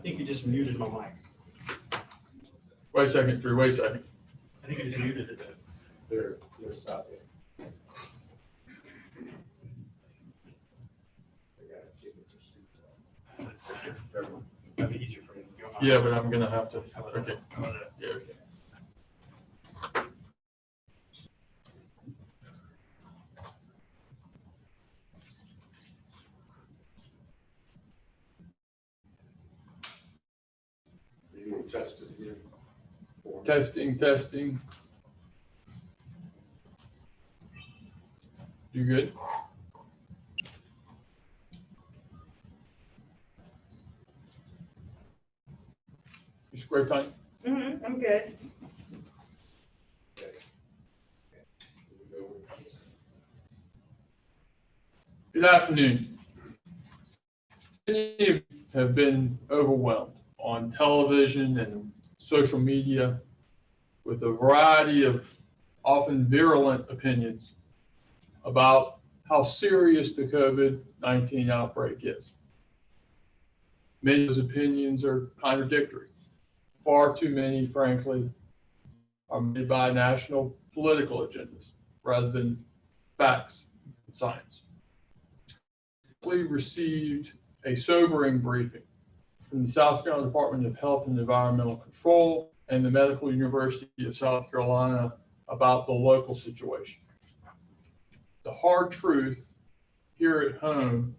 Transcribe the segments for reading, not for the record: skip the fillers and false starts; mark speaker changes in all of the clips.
Speaker 1: think you just muted my mic.
Speaker 2: Wait a second, Drew, wait a second.
Speaker 1: I think you just muted it.
Speaker 3: They're stopping.
Speaker 1: That'd be easier for me.
Speaker 2: Yeah, but I'm gonna have to, okay,
Speaker 1: How about that?
Speaker 2: yeah, okay.
Speaker 3: You want to test it again?
Speaker 2: Testing, testing. You good? You square time?
Speaker 4: I'm good.
Speaker 2: Good afternoon. Many of you have been overwhelmed on television and social media with a variety of often virulent opinions about how serious the COVID-19 outbreak is. Many of those opinions are contradictory. Far too many, frankly, are made by national political agendas rather than facts and science. We received a sobering briefing from the South Carolina Department of Health and Environmental Control and the Medical University of South Carolina about the local situation. The hard truth here at home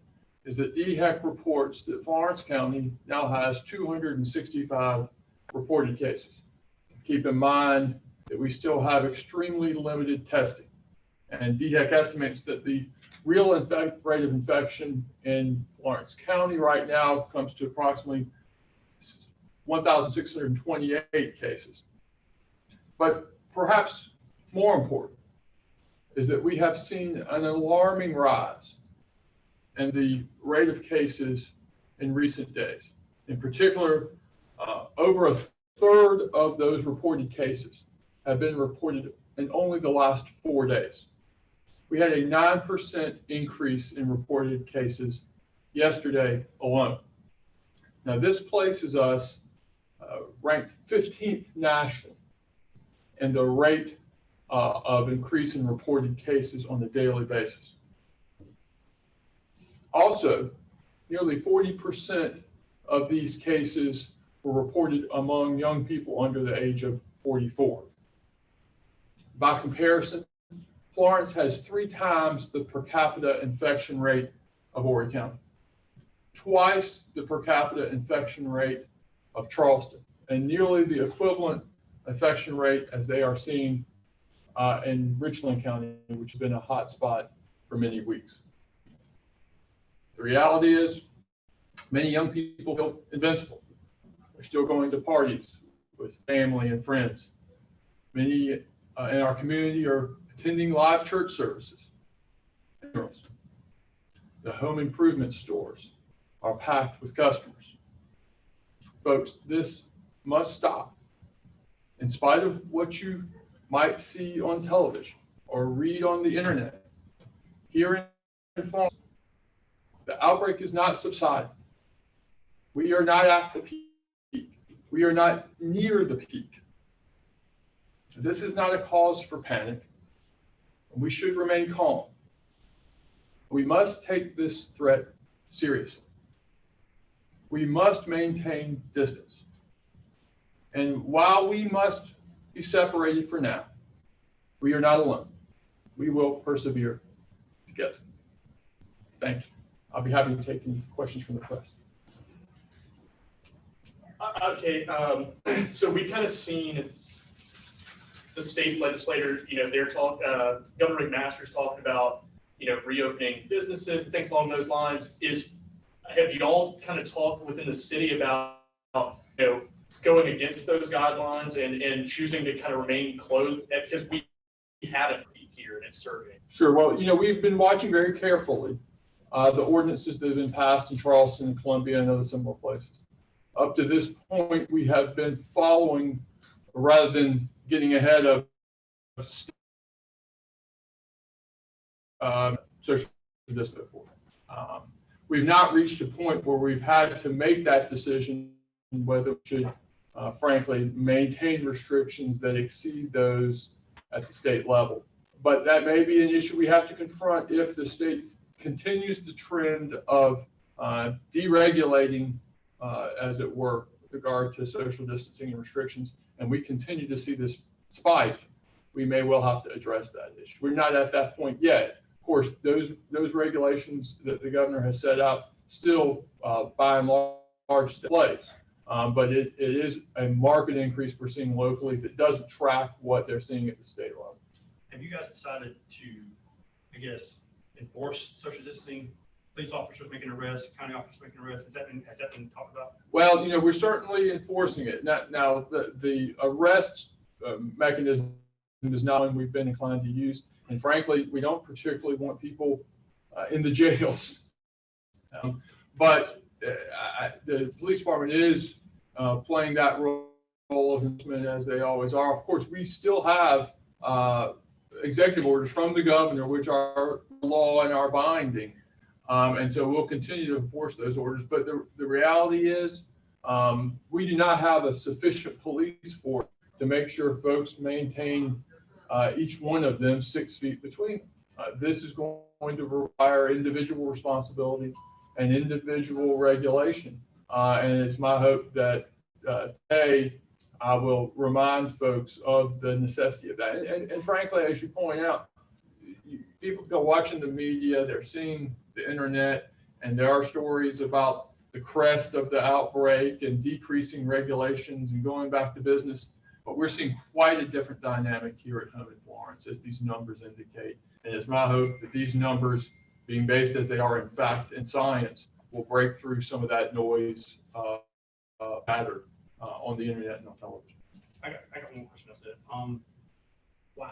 Speaker 2: is that DHEC reports that Florence County now has 265 reported cases. Keep in mind that we still have extremely limited testing, and DHEC estimates that the real rate of infection in Florence County right now comes to approximately 1,628 cases. But perhaps more important is that we have seen an alarming rise in the rate of cases in recent days. In particular, over a third of those reported cases have been reported in only the last 4 days. We had a 9% increase in reported cases yesterday alone. Now, this places us ranked 15th nationally in the rate of increase in reported cases on a daily basis. Also, nearly 40% of these cases were reported among young people under the age of 44. By comparison, Florence has 3 times the per capita infection rate of Horry County, twice the per capita infection rate of Charleston, and nearly the equivalent infection rate as they are seeing in Richland County, which has been a hot spot for many weeks. The reality is, many young people feel invincible. They're still going to parties with family and friends. Many in our community are attending live church services. The home improvement stores are packed with customers. Folks, this must stop. In spite of what you might see on television or read on the internet, here in Florence, the outbreak is not subsiding. We are not at the peak. We are not near the peak. This is not a cause for panic. We should remain calm. We must take this threat seriously. We must maintain distance. And while we must be separated for now, we are not alone. We will persevere together. Thank you. I'll be happy to take any questions from the press.
Speaker 5: Okay, so we kind of seen the state legislator, Governor McMaster's talking about, reopening businesses and things along those lines. Have you all kind of talked within the city about, going against those guidelines and choosing to kind of remain closed because we haven't here and it's serving?
Speaker 2: Sure. Well, we've been watching very carefully the ordinances that have been passed in Charleston and Columbia and other similar places. Up to this point, we have been following rather than getting ahead of social distance. We've not reached a point where we've had to make that decision whether we should, frankly, maintain restrictions that exceed those at the state level. But that may be an issue we have to confront if the state continues the trend of deregulating, as it were, with regard to social distancing and restrictions, and we continue to see this spike. We may well have to address that issue. We're not at that point yet. Of course, those regulations that the governor has set out still, by and large, stay in place. But it is a market increase we're seeing locally that doesn't track what they're seeing at the state level.
Speaker 1: Have you guys decided to, I guess, enforce social distancing? Police officers making arrests, county officers making arrests, has that been talked about?
Speaker 2: Well, we're certainly enforcing it. Now the arrest mechanism is not one we've been inclined to use. And frankly, we don't particularly want people in the jails. But the police department is playing that role of enforcement as they always are. Of course, we still have executive orders from the governor, which are law and are binding. And so we'll continue to enforce those orders. But the reality is we do not have a sufficient police force to make sure folks maintain each one of them 6 feet between them. This is going to require individual responsibility and individual regulation. And it's my hope that today I will remind folks of the necessity of that. And frankly, as you point out, people go watching the media, they're seeing the internet, and there are stories about the crest of the outbreak and decreasing regulations and going back to business. But we're seeing quite a different dynamic here at home in Florence, as these numbers indicate. And it's my hope that these numbers, being based as they are in fact in science, will break through some of that noise pattern on the internet and on television.
Speaker 1: I got one question. I said, why?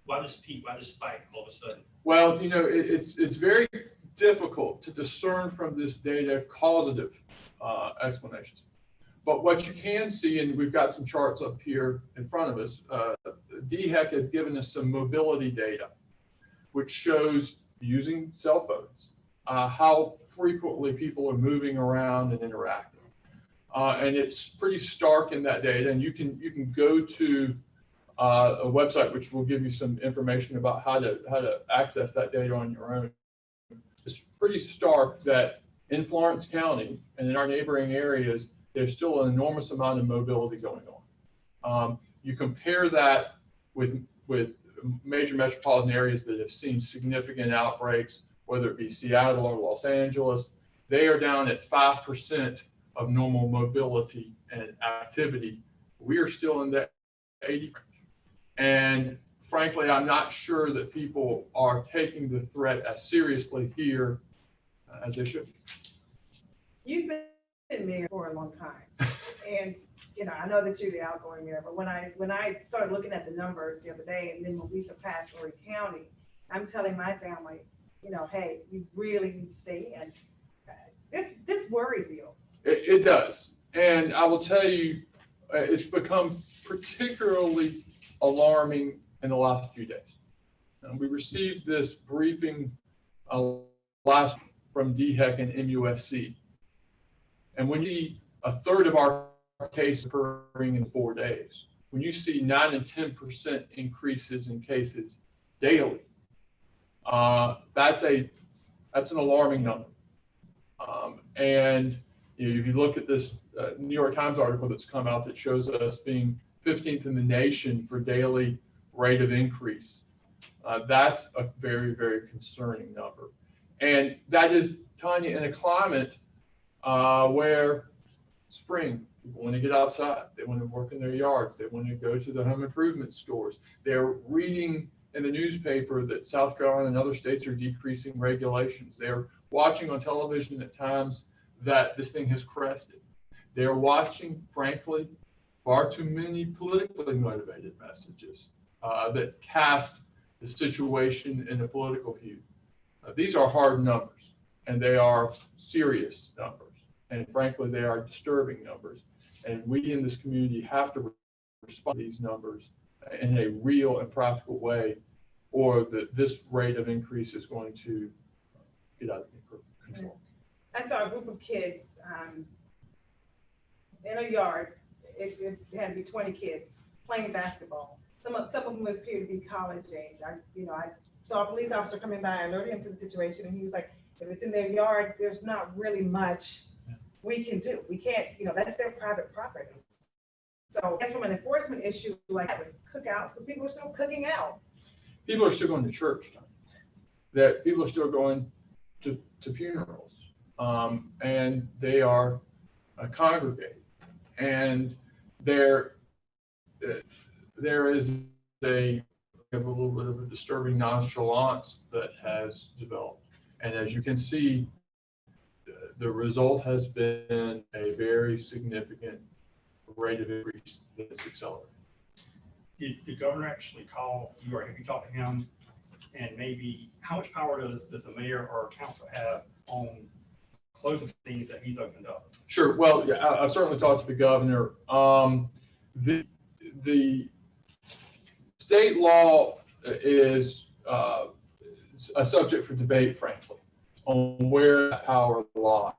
Speaker 1: Why this peak? Why this spike all of a sudden?
Speaker 2: Well, it's very difficult to discern from this data causative explanations. But what you can see, and we've got some charts up here in front of us, DHEC has given us some mobility data, which shows, using cell phones, how frequently people are moving around and interacting. And it's pretty stark in that data. And you can go to a website which will give you some information about how to access that data on your own. It's pretty stark that in Florence County and in our neighboring areas, there's still an enormous amount of mobility going on. You compare that with major metropolitan areas that have seen significant outbreaks, whether it be Seattle or Los Angeles, they are down at 5% of normal mobility and activity. We are still in the 80 range. And frankly, I'm not sure that people are taking the threat as seriously here as they should.
Speaker 4: You've been mayor for a long time. And, I know that you're the outgoing mayor, but when I started looking at the numbers the other day, and then when we surpassed Horry County, I'm telling my family, hey, you really need to stay in. This worries you.
Speaker 2: It does. And I will tell you, it's become particularly alarming in the last few days. We received this briefing last from DHEC and MUSC. And when you see a third of our cases occurring in 4 days, when you see 9 and 10% increases in cases daily, that's an alarming number. And if you look at this New York Times article that's come out that shows us being 15th in the nation for daily rate of increase, that's a very, very concerning number. And that is, Tanya, in a climate where spring, people want to get outside, they want to work in their yards, they want to go to the home improvement stores. They're reading in the newspaper that South Carolina and other states are decreasing regulations. They're watching on television at times that this thing has crested. They're watching, frankly, far too many politically motivated messages that cast the situation in a political hue. These are hard numbers, and they are serious numbers. And frankly, they are disturbing numbers. And we in this community have to respond to these numbers in a real and practical way, or this rate of increase is going to get out of control.
Speaker 4: I saw a group of kids in a yard, it had to be 20 kids playing basketball. Some of them appear to be college age. I saw a police officer coming by, I alerted him to the situation, and he was like, if it's in their yard, there's not really much we can do. We can't, that's their private property. So that's from an enforcement issue, like with cookouts, because people are still cooking out.
Speaker 2: People are still going to church, that people are still going to funerals, and they are congregating. And there is a little bit of a disturbing nonchalance that has developed. And as you can see, the result has been a very significant rate of increase that is accelerating.
Speaker 1: Did the governor actually call you, or have you talked to him? And maybe how much power does the mayor or council have on closing things that he's opened up?
Speaker 2: Sure. Well, yeah, I've certainly talked to the governor. The state law is a subject for debate, frankly, on where that power lies.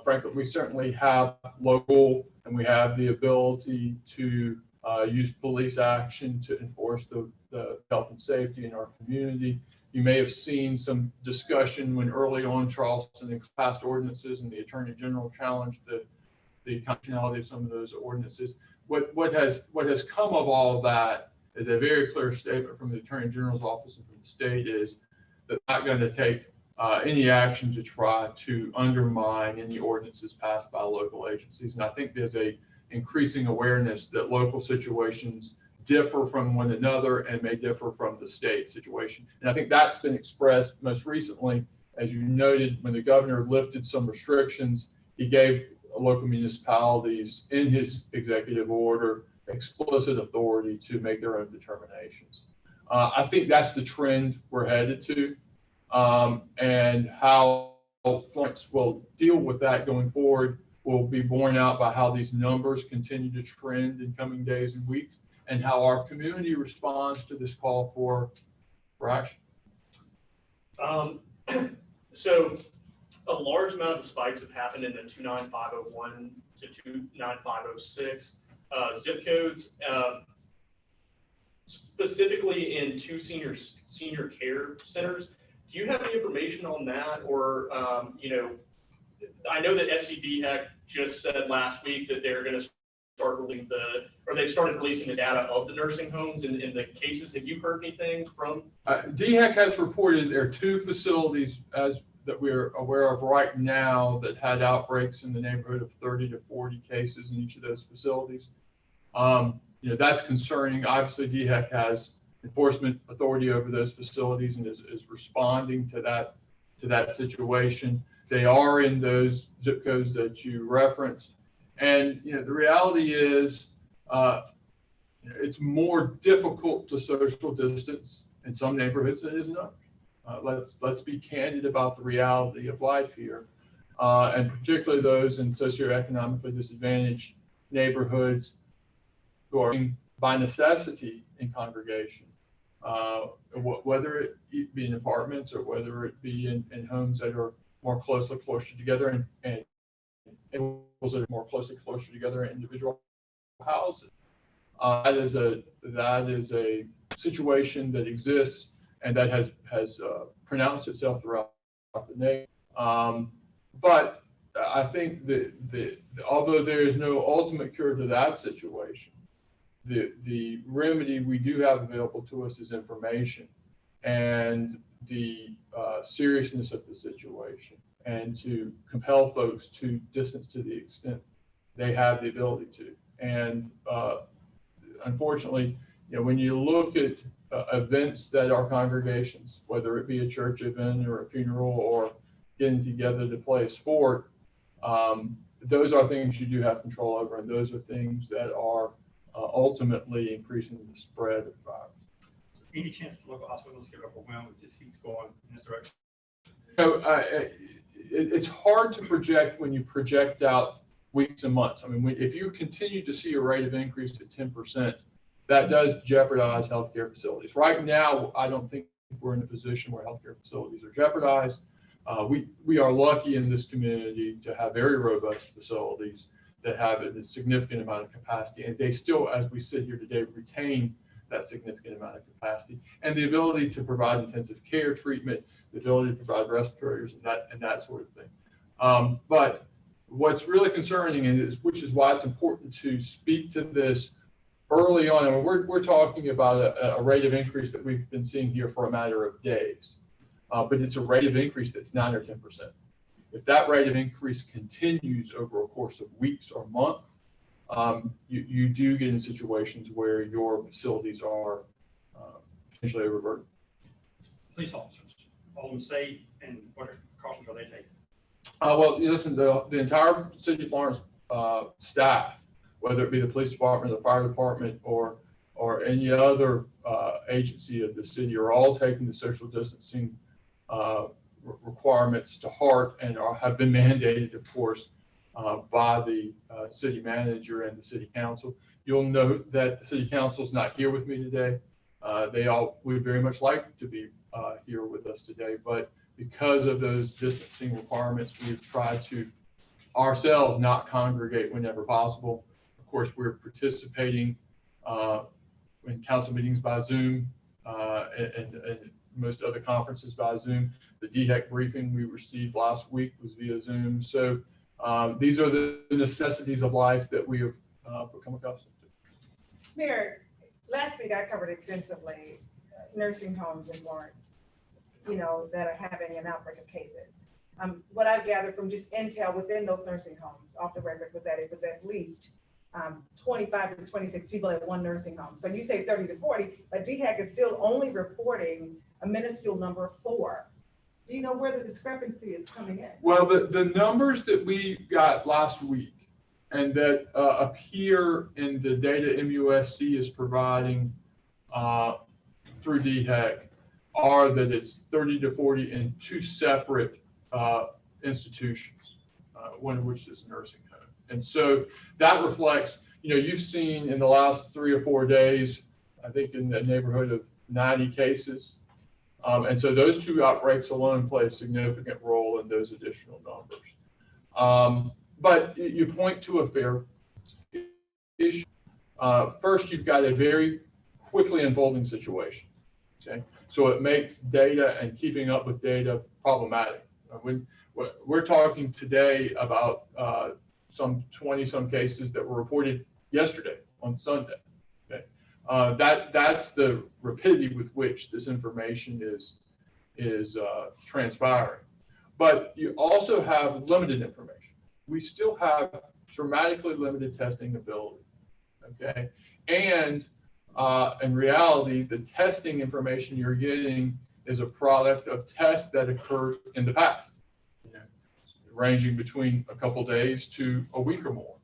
Speaker 2: Frankly, we certainly have local, and we have the ability to use police action to enforce the health and safety in our community. You may have seen some discussion when early on Charleston passed ordinances and the Attorney General challenged the constitutionality of some of those ordinances. What has come of all of that is a very clear statement from the Attorney General's office and from the state is that they're not going to take any action to try to undermine any ordinances passed by local agencies. And I think there's a increasing awareness that local situations differ from one another and may differ from the state situation. And I think that's been expressed most recently, as you noted, when the governor lifted some restrictions, he gave local municipalities in his executive order explicit authority to make their own determinations. I think that's the trend we're headed to, and how Florence will deal with that going forward will be borne out by how these numbers continue to trend in coming days and weeks, and how our community responds to this call for action.
Speaker 5: So a large amount of the spikes have happened in the 29501 to 29506 zip codes, specifically in two senior care centers. Do you have any information on that? Or, I know that SCDHEC just said last week that they're going to start releasing they started releasing the data of the nursing homes and the cases. Have you heard anything from?
Speaker 2: DHEC has reported there are two facilities that we're aware of right now that had outbreaks in the neighborhood of 30 to 40 cases in each of those facilities. That's concerning. Obviously, DHEC has enforcement authority over those facilities and is responding to that situation. They are in those zip codes that you referenced. And the reality is it's more difficult to social distance in some neighborhoods than it is in others. Let's be candid about the reality of life here, and particularly those in socioeconomically disadvantaged neighborhoods who are by necessity in congregation, whether it be in apartments or whether it be in homes that are more closely closer together and that are more closer together in individual houses. That is a situation that exists and that has pronounced itself throughout the nation. But I think that although there is no ultimate cure to that situation, the remedy we do have available to us is information and the seriousness of the situation, and to compel folks to distance to the extent they have the ability to. And unfortunately, when you look at events that are congregations, whether it be a church event or a funeral or getting together to play a sport, those are things you do have control over, and those are things that are ultimately increasing the spread of the virus.
Speaker 1: Any chance the local hospitals get overwhelmed if this keeps going in this direction?
Speaker 2: It's hard to project when you project out weeks and months. I mean, if you continue to see a rate of increase at 10%, that does jeopardize healthcare facilities. Right now, I don't think we're in a position where healthcare facilities are jeopardized. We are lucky in this community to have very robust facilities that have a significant amount of capacity, and they still, as we sit here today, retain that significant amount of capacity, and the ability to provide intensive care treatment, the ability to provide respirators, and that sort of thing. But what's really concerning, which is why it's important to speak to this early on. I mean, we're talking about a rate of increase that we've been seeing here for a matter of days, but it's a rate of increase that's 9 or 10%. If that rate of increase continues over a course of weeks or months, you do get in situations where your facilities are potentially overburdened.
Speaker 1: Police officers, all them safe, and what precautions are they taking?
Speaker 2: Well, listen, the entire city of Florence staff, whether it be the police department, the fire department, or any other agency of the city, are all taking the social distancing requirements to heart and have been mandated, of course, by the city manager and the city council. You'll note that the city council is not here with me today. They all would very much like to be here with us today, but because of those distancing requirements, we've tried to ourselves not congregate whenever possible. Of course, we're participating in council meetings by Zoom and most other conferences by Zoom. The DHEC briefing we received last week was via Zoom. So these are the necessities of life that we have become accustomed to.
Speaker 4: Mayor, last week I covered extensively nursing homes in Florence, that are having an outbreak of cases. What I've gathered from just intel within those nursing homes off the record was that it was at least 25 to 26 people at one nursing home. So you say 30 to 40, but DHEC is still only reporting a minuscule number of 4. Do you know where the discrepancy is coming in?
Speaker 2: Well, the numbers that we got last week and that appear in the data MUSC is providing through DHEC are that it's 30 to 40 in 2 separate institutions, one of which is a nursing home. And so that reflects, you've seen in the last 3 or 4 days, I think in the neighborhood of 90 cases. And so those 2 outbreaks alone play a significant role in those additional numbers. But you point to a fair issue. First, you've got a very quickly unfolding situation. Okay, so it makes data and keeping up with data problematic. When we're talking today about some 20-some cases that were reported yesterday on Sunday. Okay, that's the rapidity with which this information is transpiring. But you also have limited information. We still have dramatically limited testing ability. Okay, and in reality, the testing information you're getting is a product of tests that occurred in the past, ranging between a couple days to a week or more,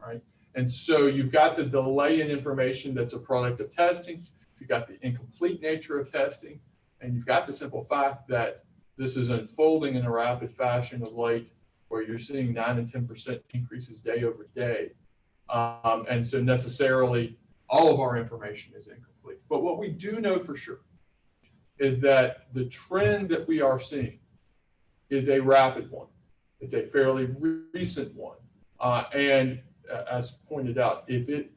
Speaker 2: right? And so you've got the delay in information that's a product of testing, you've got the incomplete nature of testing, and you've got the simple fact that this is unfolding in a rapid fashion of late, where you're seeing 9 and 10% increases day over day. And so necessarily, all of our information is incomplete. But what we do know for sure is that the trend that we are seeing is a rapid one. It's a fairly recent one. And as pointed out, if it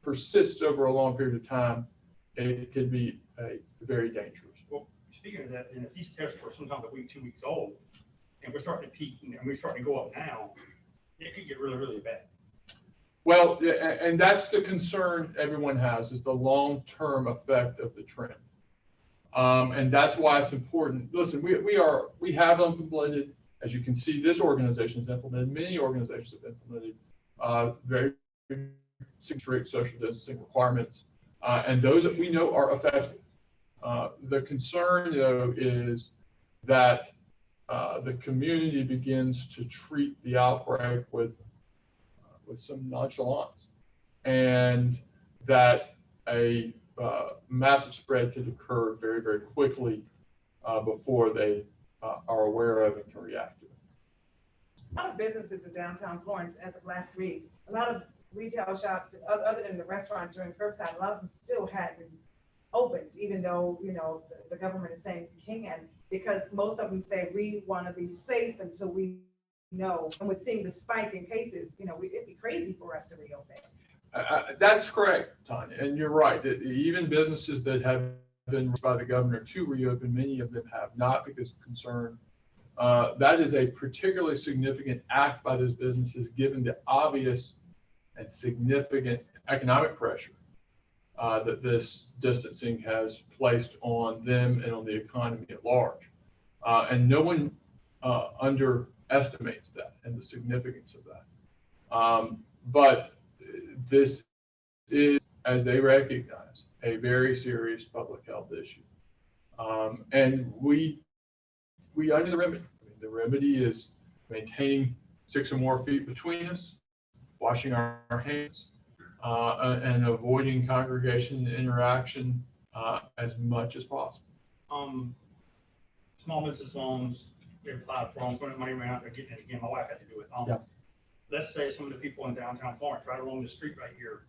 Speaker 2: persists over a long period of time, it could be very dangerous.
Speaker 1: Well, speaking of that, and if these tests were sometimes a week, 2 weeks old, and we're starting to peak, and we're starting to go up now, it could get really, really bad.
Speaker 2: Well, and that's the concern everyone has, is the long-term effect of the trend. And that's why it's important. Listen, we have implemented, as you can see, this organization has implemented, many organizations have implemented very strict social distancing requirements, and those that we know are effective. The concern, though, is that the community begins to treat the outbreak with some nonchalance, and that a massive spread could occur very, very quickly before they are aware of and can react to it.
Speaker 4: A lot of businesses in downtown Florence, as of last week, a lot of retail shops, other than the restaurants during curbside, a lot of them still hadn't opened, even though, the government is saying you can, because most of them say we want to be safe until we know, and with seeing the spike in cases, you know, it'd be crazy for us to reopen.
Speaker 2: That's correct, Tanya, and you're right. That even businesses that have been asked by the governor to reopen, many of them have not because of concern. That is a particularly significant act by those businesses, given the obvious and significant economic pressure that this distancing has placed on them and on the economy at large. And no one underestimates that and the significance of that. But this is, as they recognize, a very serious public health issue. And we under the remedy. I mean, the remedy is maintaining 6 or more feet between us, washing our hands, and avoiding congregation interaction as much as possible.
Speaker 1: Small business loans, they applied for loans, when money ran out, they're getting it again. My wife had to do it.
Speaker 2: Yeah.
Speaker 1: Let's say some of the people in downtown Florence, right along the street right here,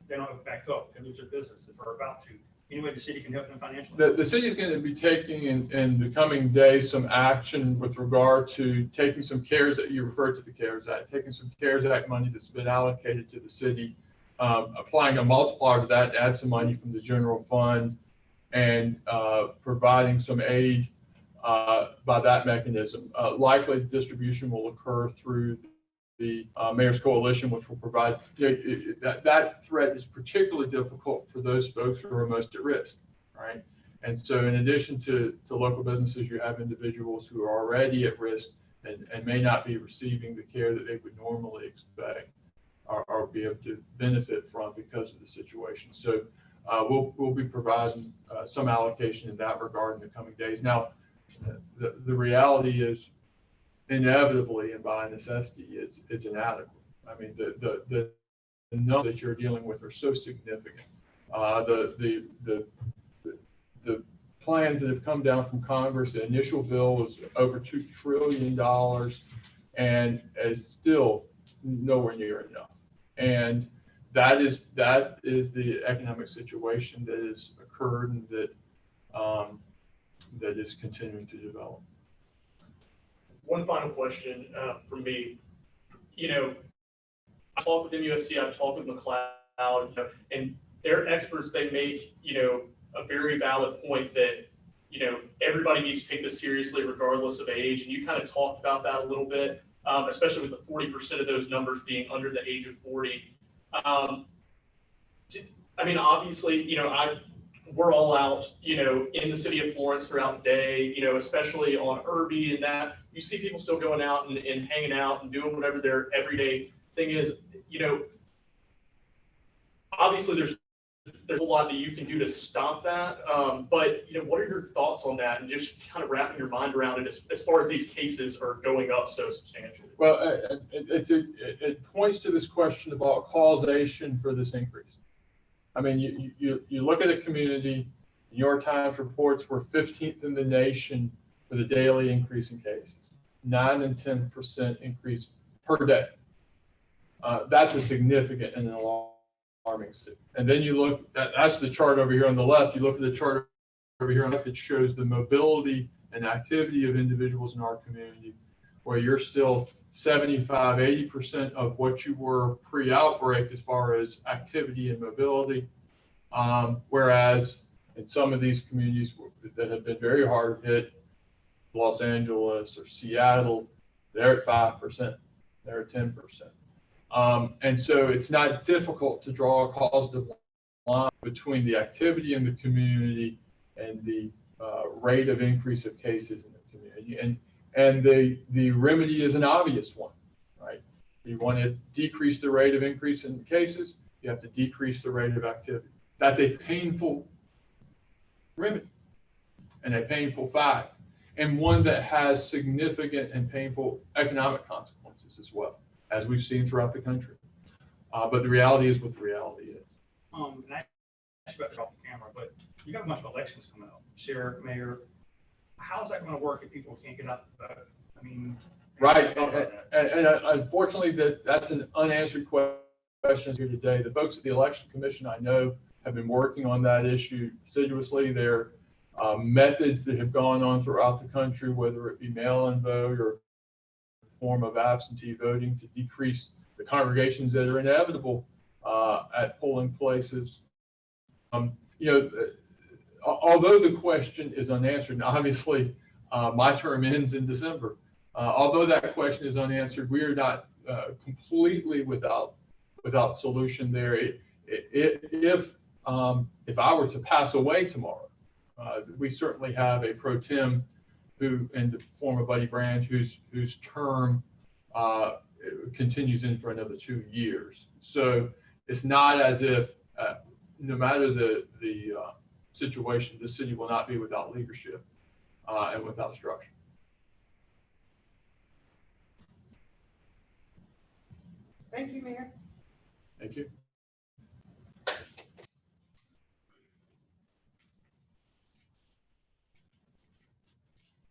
Speaker 1: they don't have it back up, they lose their businesses or about to. Anyway, the city can help them financially.
Speaker 2: The city is going to be taking in the coming days some action with regard to taking some CARES, you referred to the CARES Act, taking some CARES Act money that's been allocated to the city, applying a multiplier to that, add some money from the general fund, and providing some aid by that mechanism. Likely distribution will occur through the Mayor's Coalition, which will provide, that threat is particularly difficult for those folks who are most at risk, right? And so in addition to local businesses, you have individuals who are already at risk and may not be receiving the care that they would normally expect or be able to benefit from because of the situation. So we'll be providing some allocation in that regard in the coming days. Now, the reality is, inevitably and by necessity, it's inadequate. I mean, the number that you're dealing with are so significant. The plans that have come down from Congress, the initial bill was over $2 trillion and is still nowhere near enough. And that is the economic situation that has occurred and that is continuing to develop.
Speaker 5: One final question from me. I talk with MUSC, I talk with McLeod, and they're experts. They make, a very valid point that, everybody needs to take this seriously regardless of age. And you kind of talked about that a little bit, especially with the 40% of those numbers being under the age of 40. Obviously, we're all out, in the city of Florence throughout the day, especially on Irby and that. You see people still going out and hanging out and doing whatever their everyday thing is. Obviously there's a lot that you can do to stop that. But what are your thoughts on that, and just kind of wrapping your mind around it as far as these cases are going up so substantially?
Speaker 2: Well, it points to this question about causation for this increase. I mean, you look at a community, New York Times reports we're 15th in the nation for the daily increase in cases, 9 and 10% increase per day. That's a significant and alarming state. And then you look, that's the chart over here on the left. You look at the chart over here on the left that shows the mobility and activity of individuals in our community, where you're still 75, 80% of what you were pre-outbreak as far as activity and mobility. Whereas in some of these communities that have been very hard hit, Los Angeles or Seattle, they're at 5%, they're at 10%. And so it's not difficult to draw a causative line between the activity in the community and the rate of increase of cases in the community. And the remedy is an obvious one, right? You want to decrease the rate of increase in cases, you have to decrease the rate of activity. That's a painful remedy and a painful fact, and one that has significant and painful economic consequences as well, as we've seen throughout the country. But the reality is what the reality is.
Speaker 1: And I asked about this off the camera, but you got a bunch of elections coming up, sheriff, mayor. How's that going to work if people can't get out the vote? I mean,
Speaker 2: right. And unfortunately, that's an unanswered question here today. The folks at the Election Commission, I know, have been working on that issue assiduously. There are methods that have gone on throughout the country, whether it be mail-in vote or form of absentee voting to decrease the congregations that are inevitable at polling places. Although the question is unanswered, and obviously my term ends in December, although that question is unanswered, we are not completely without solution there. If I were to pass away tomorrow, we certainly have a pro tem who, in the form of Buddy Brand, whose term continues in for another 2 years. So it's not as if, no matter the situation, the city will not be without leadership and without structure.
Speaker 4: Thank you, Mayor.
Speaker 2: Thank you.